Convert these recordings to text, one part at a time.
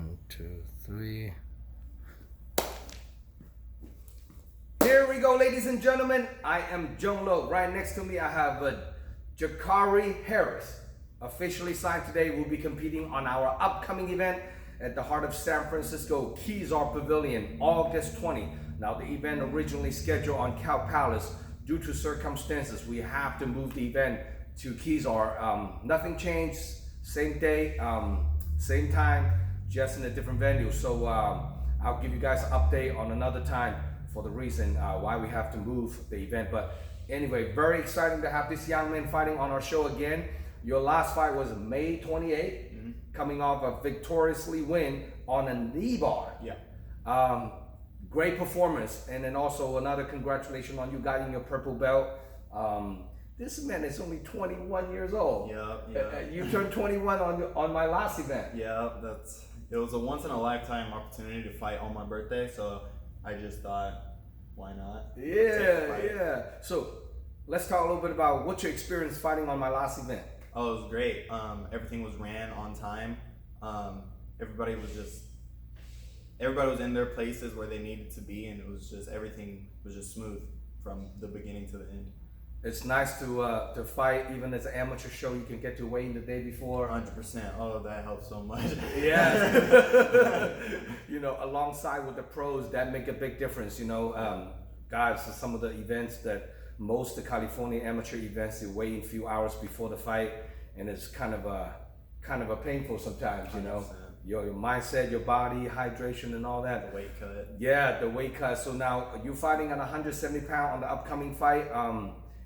1, 2, 3. Here we go, ladies and gentlemen. I am Zhong. Right next to me, I have Jakari Harris. Officially signed today, will be competing on our upcoming event at the heart of San Francisco, Keys Art Pavilion, August 20. Now, the event originally scheduled on Cow Palace. Due to circumstances, we have to move the event to Keys Art. Nothing changed, same day, same time, just in a different venue. So I'll give you guys an update on another time for the reason why we have to move the event. But anyway, very exciting to have this young man fighting on our show again. Your last fight was May 28th, coming off a victoriously win on a knee bar. Yeah. Great performance, and then also another congratulations on you getting your purple belt. This man is only 21 years old. Yeah. You turned 21 on my last event. Yeah, it was a once in a lifetime opportunity to fight on my birthday, so I just thought, why not? Yeah. So let's talk a little bit about what your experience fighting on my last event. Oh, it was great. Everything was ran on time. Everybody was in their places where they needed to be, and everything was just smooth from the beginning to the end. It's nice to fight, even as an amateur show. You can get to weigh in the day before. 100%. Oh, that helps so much. Yeah. Alongside with the pros, that make a big difference. Guys, some of the events that most of the California amateur events, they weigh in a few hours before the fight, and it's kind of a painful sometimes. 100%. Your mindset, your body, hydration, and all that. The weight cut. Yeah, the weight cut. So now you're fighting at 170 pounds on the upcoming fight.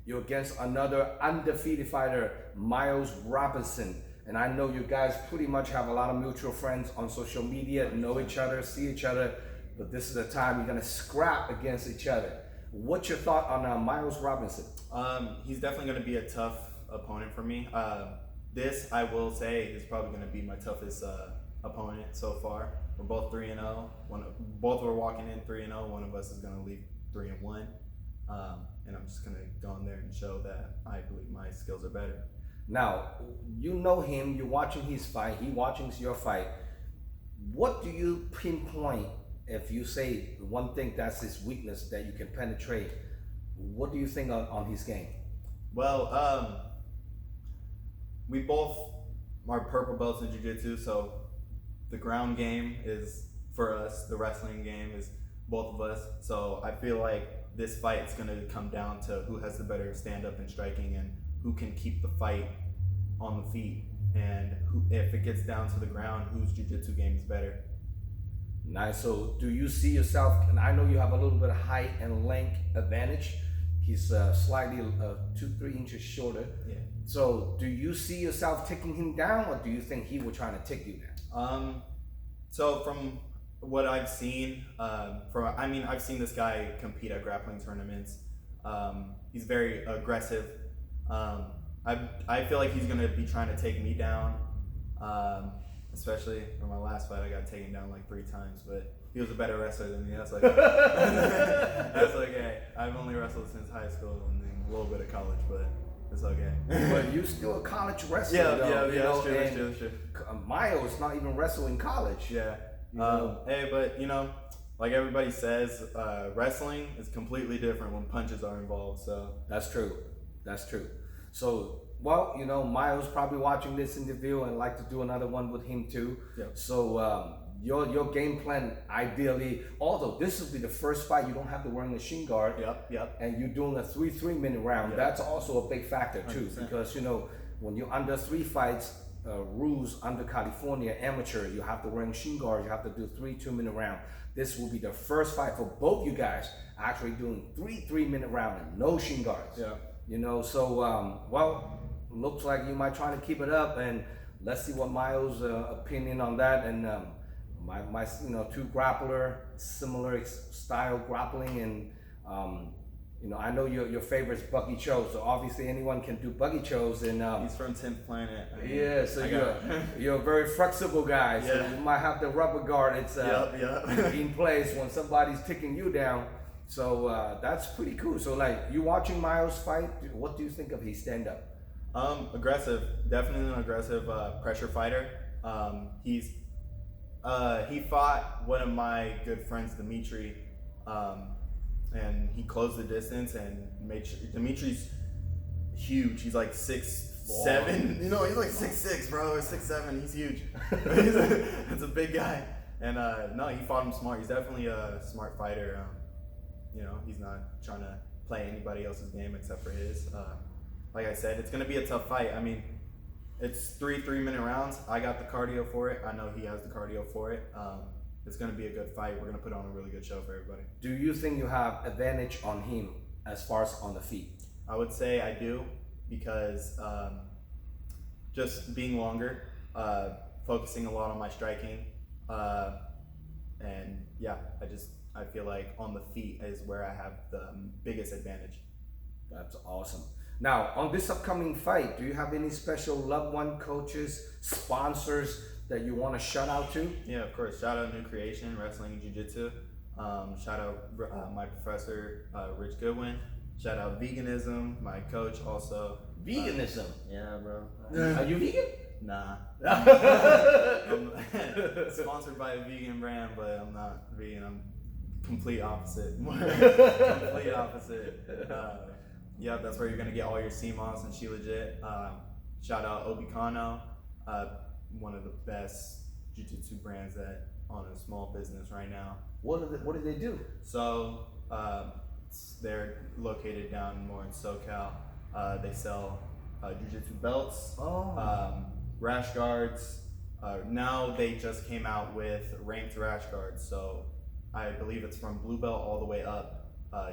You're against another undefeated fighter, Miles Robinson. And I know you guys pretty much have a lot of mutual friends on social media, know each other, see each other, but this is the time you're gonna scrap against each other. What's your thought on Miles Robinson? He's definitely gonna be a tough opponent for me. This, I will say, is probably gonna be my toughest opponent so far. We're both 3-0. Both are walking in 3-0. One of us is gonna leave 3-1. And I'm just gonna go in there and show that I believe my skills are better. Now, you know him, you're watching his fight, he watching your fight. What do you pinpoint if you say one thing that's his weakness that you can penetrate? What do you think on his game? Well, we both are purple belts in jiu-jitsu, so the ground game is for us, the wrestling game is both of us. So I feel like this fight is going to come down to who has the better stand-up and striking and who can keep the fight on the feet. And if it gets down to the ground, whose jiu-jitsu game is better. Nice. So do you see yourself, and I know you have a little bit of height and length advantage. He's slightly 2-3 inches shorter. Yeah. So do you see yourself taking him down, or do you think he will try to take you down? So from what I've seen, I've seen this guy compete at grappling tournaments. He's very aggressive. I feel like he's gonna be trying to take me down. Especially for my last fight, I got taken down like 3 times, but he was a better wrestler than me. That's like, that's okay. I've only wrestled since high school and then a little bit of college, but it's okay. But you're still a college wrestler. Yeah, that's true. Miles not even wrestle in college. Yeah. Hey, but like everybody says, wrestling is completely different when punches are involved. So that's true. So, well, Miles probably watching this interview and like to do another one with him too. Yep. So your game plan, ideally, although this will be the first fight you don't have to wear a shin guard. Yep. And you're doing a 3-minute round. Yep. That's also a big factor too, 100%. because when you're under 3 fights. Rules under California amateur, you have to wear shin guards, you have to do 3 2-minute round. This will be the first fight for both you guys actually doing 3-minute round and no shin guards. Yeah. So well, looks like you might try to keep it up, and let's see what Miles' opinion on that. And my 2 grappler, similar style grappling, and I know your favorite's Bucky Cho, so obviously anyone can do Bucky Cho's. And he's from 10th Planet. Yeah, so you're a very flexible guy. So you might have the rubber guard. It's in place when somebody's taking you down. So that's pretty cool. So like you watching Miles fight, what do you think of his stand-up? Aggressive, definitely an aggressive pressure fighter. He's He fought one of my good friends, Dimitri, and he closed the distance and made sure. Dimitri's huge. He's like 6'7". You know, he's like 6'6", bro, or 6'7". He's huge. That's a big guy. And no, he fought him smart. He's definitely a smart fighter. You know, he's not trying to play anybody else's game except for his. Like I said, it's gonna be a tough fight. I mean, it's 3 3-minute rounds. I got the cardio for it. I know he has the cardio for it. It's going to be a good fight. We're going to put on a really good show for everybody. Do you think you have advantage on him as far as on the feet? I would say I do because just being longer, focusing a lot on my striking, and yeah, I feel like on the feet is where I have the biggest advantage. That's awesome. Now, on this upcoming fight, do you have any special loved one, coaches, sponsors that you want to shout out to? Yeah, of course. Shout out New Creation, Wrestling and Jiu-Jitsu. Shout out my professor, Rich Goodwin. Shout out Veganism, my coach also. Veganism? Yeah, bro. Are you vegan? Nah. I'm sponsored by a vegan brand, but I'm not vegan. I'm complete opposite. Complete opposite. Yeah, that's where you're gonna get all your CMOS and She Legit. Shout out Obikano, one of the best jiu-jitsu brands that on a small business right now. What do they do? So they're located down more in SoCal. They sell jiu-jitsu belts, rash guards. Now they just came out with ranked rash guards. So I believe it's from blue belt all the way up.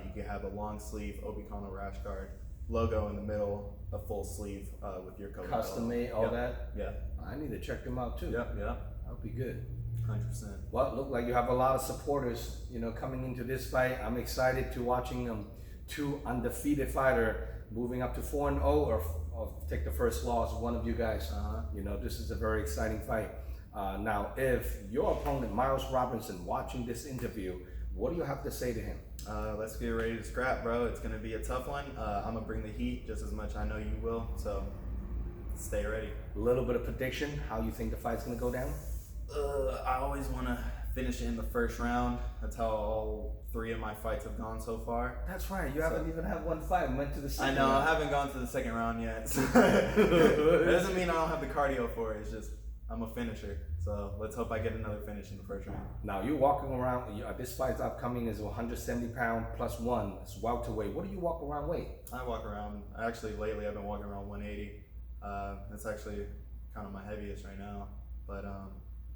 You can have a long sleeve Obikano rash guard, logo in the middle, a full sleeve with your coat. Custom made, all that? Yeah. I need to check them out too. Yeah. That'll be good. 100%. Well, look like you have a lot of supporters, you know, coming into this fight. I'm excited to watching them, two undefeated fighter moving up to 4-0 or take the first loss, one of you guys. You know, this is a very exciting fight. Now, if your opponent, Miles Robinson, watching this interview, what do you have to say to him? Let's get ready to scrap, bro. It's going to be a tough one. I'm going to bring the heat just as much I know you will, so stay ready. A little bit of prediction, how you think the fight's going to go down? I always want to finish it in the first round. That's how all 3 of my fights have gone so far. That's right. You haven't even had one fight. Went to the second I know. round. I haven't gone to the second round yet. That doesn't mean I don't have the cardio for it. It's just I'm a finisher. So let's hope I get another finish in the first round. Now you're walking around. This fight's upcoming is 170 pound plus 1. It's welterweight. What do you walk around weight? I walk around. Actually, lately I've been walking around 180. That's actually kind of my heaviest right now. But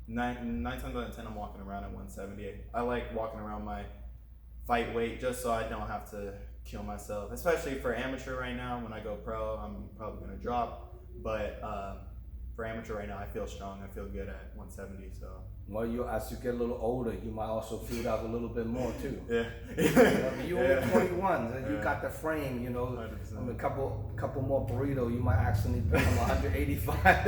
9 times out of 10, I'm walking around at 170. I like walking around my fight weight just so I don't have to kill myself. Especially for amateur right now. When I go pro, I'm probably gonna drop. But for amateur right now, I feel strong. I feel good at 170. So. Well, as you get a little older, you might also feel out a little bit more too. Yeah. You're only 21, and you got the frame. You know, 100%. I mean, a couple more burrito, you might actually become 185.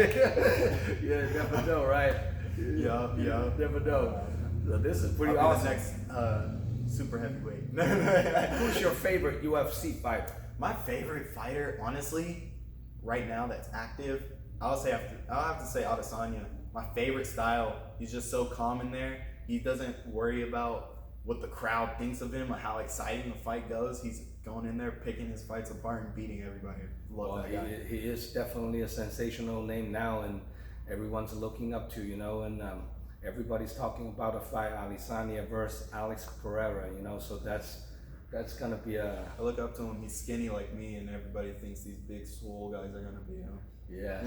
Yeah, never know, right? Yeah. Never know. So this is pretty I'll be awesome. the next super heavyweight. Who's your favorite UFC fighter? My favorite fighter, honestly, right now that's active, I'll have to say Adesanya. My favorite style. He's just so calm in there. He doesn't worry about what the crowd thinks of him or how exciting the fight goes. He's going in there, picking his fights apart and beating everybody. Love that guy. He is definitely a sensational name now, and everyone's looking up to, you know, and everybody's talking about a fight, Adesanya versus Alex Pereira, you know, so that's gonna be a... I look up to him. He's skinny like me, and everybody thinks these big swole guys are gonna be, you know. Yeah.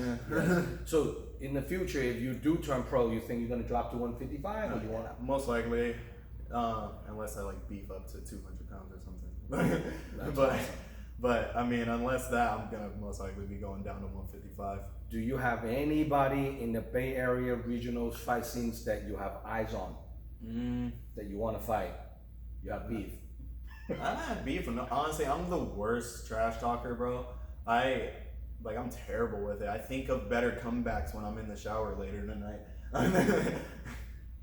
So in the future, if you do turn pro, you think you're gonna drop to 155, or you want to? Most likely, unless I like beef up to 200 pounds or something. Awesome. But I mean, unless that, I'm gonna most likely be going down to 155. Do you have anybody in the Bay Area regional fight scenes that you have eyes on, that you want to fight? You have beef? I don't have beef. Honestly, I'm the worst trash talker, bro. I'm terrible with it. I think of better comebacks when I'm in the shower later tonight.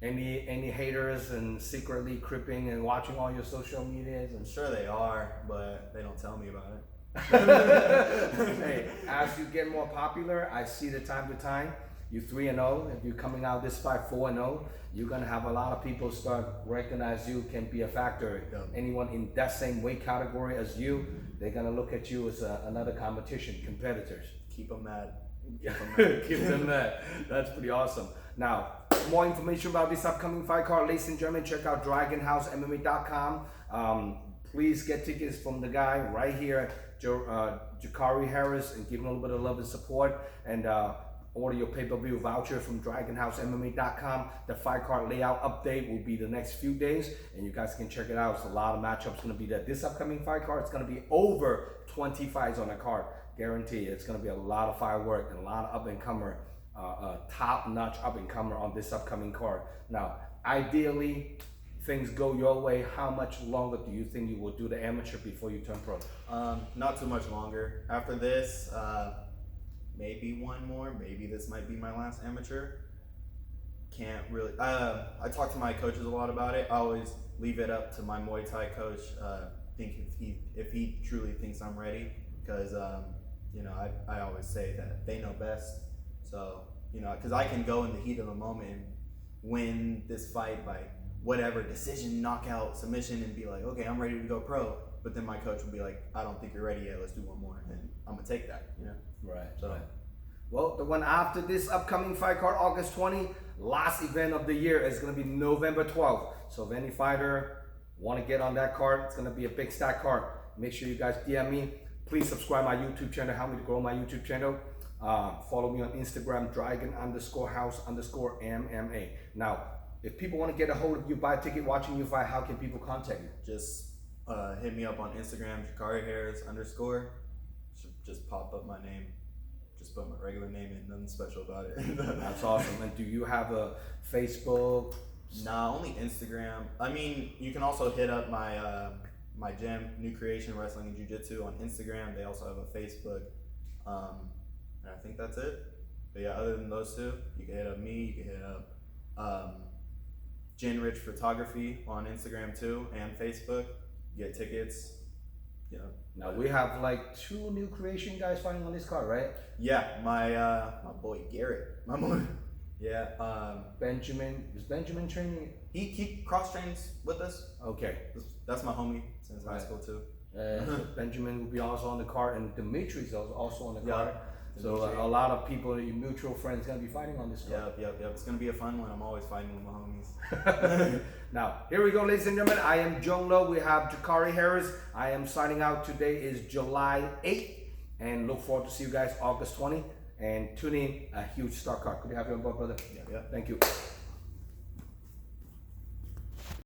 Any haters and secretly creeping and watching all your social medias? I'm sure they are, but they don't tell me about it. Hey, as you get more popular, I see the time to time you 3-0. If you're coming out this fight 4-0, you're gonna have a lot of people start recognize you can be a factor. Anyone in that same weight category as you, they're gonna look at you as another competition, competitors. Keep them mad. Keep them mad. That's pretty awesome. Now, more information about this upcoming fight card, ladies and gentlemen, check out DragonHouseMMA.com. Please get tickets from the guy right here, Jakari Harris, and give him a little bit of love and support. And order your pay-per-view voucher from DragonHouseMMA.com. The fight card layout update will be the next few days, and you guys can check it out. It's a lot of matchups going to be there. This upcoming fight card is going to be over 20 fights on the card. Guarantee it's going to be a lot of firework and a lot of up-and-comer, top-notch up-and-comer on this upcoming card. Now, ideally, things go your way, how much longer do you think you will do the amateur before you turn pro? Not too much longer. After this, maybe one more. Maybe this might be my last amateur. Can't really. I talk to my coaches a lot about it. I always leave it up to my Muay Thai coach. Think if he truly thinks I'm ready, because you know, I always say that they know best. So you know, because I can go in the heat of the moment and win this fight by whatever decision, knockout, submission, and be like, okay, I'm ready to go pro. But then my coach will be like, I don't think you're ready yet. Let's do one more, and I'm gonna take that. You know. Right. So. Right. Well, the one after this upcoming fight card, August 20, last event of the year, is going to be November 12th. So if any fighter want to get on that card, it's going to be a big stack card. Make sure you guys DM me. Please subscribe my YouTube channel. Help me to grow my YouTube channel. Follow me on Instagram, Dragon_House_MMA. Now, if people want to get a hold of you, buy a ticket, watching you fight, how can people contact you? Just hit me up on Instagram, Jakari Harris _ Should just pop up my name. Just put my regular name in, nothing special about it. That's awesome. And do you have a Facebook? Nah, only Instagram. I mean, you can also hit up my my gym, New Creation Wrestling and Jiu-Jitsu on Instagram. They also have a Facebook. And I think that's it. But yeah, other than those two, you can hit up me, you can hit up Gin Rich Photography on Instagram too, and Facebook. Get tickets. Yeah. Now we have like 2 New Creation guys fighting on this card, right? Yeah, my boy Garrett. My boy. Yeah. Benjamin. Is Benjamin training? He cross trains with us. Okay. That's my homie since high school too. So Benjamin will be also on the card, and Dimitri is also on the card. Yeah. So a lot of people, your mutual friends, gonna be fighting on this card. Yep. It's gonna be a fun one. I'm always fighting with my homies. Now, here we go, ladies and gentlemen. I am Zhong Lo. We have Jakari Harris. I am signing out. Today is July 8th, and look forward to see you guys August 20. And tune in, a huge star card. Could you have your board, brother? Yeah. Thank you.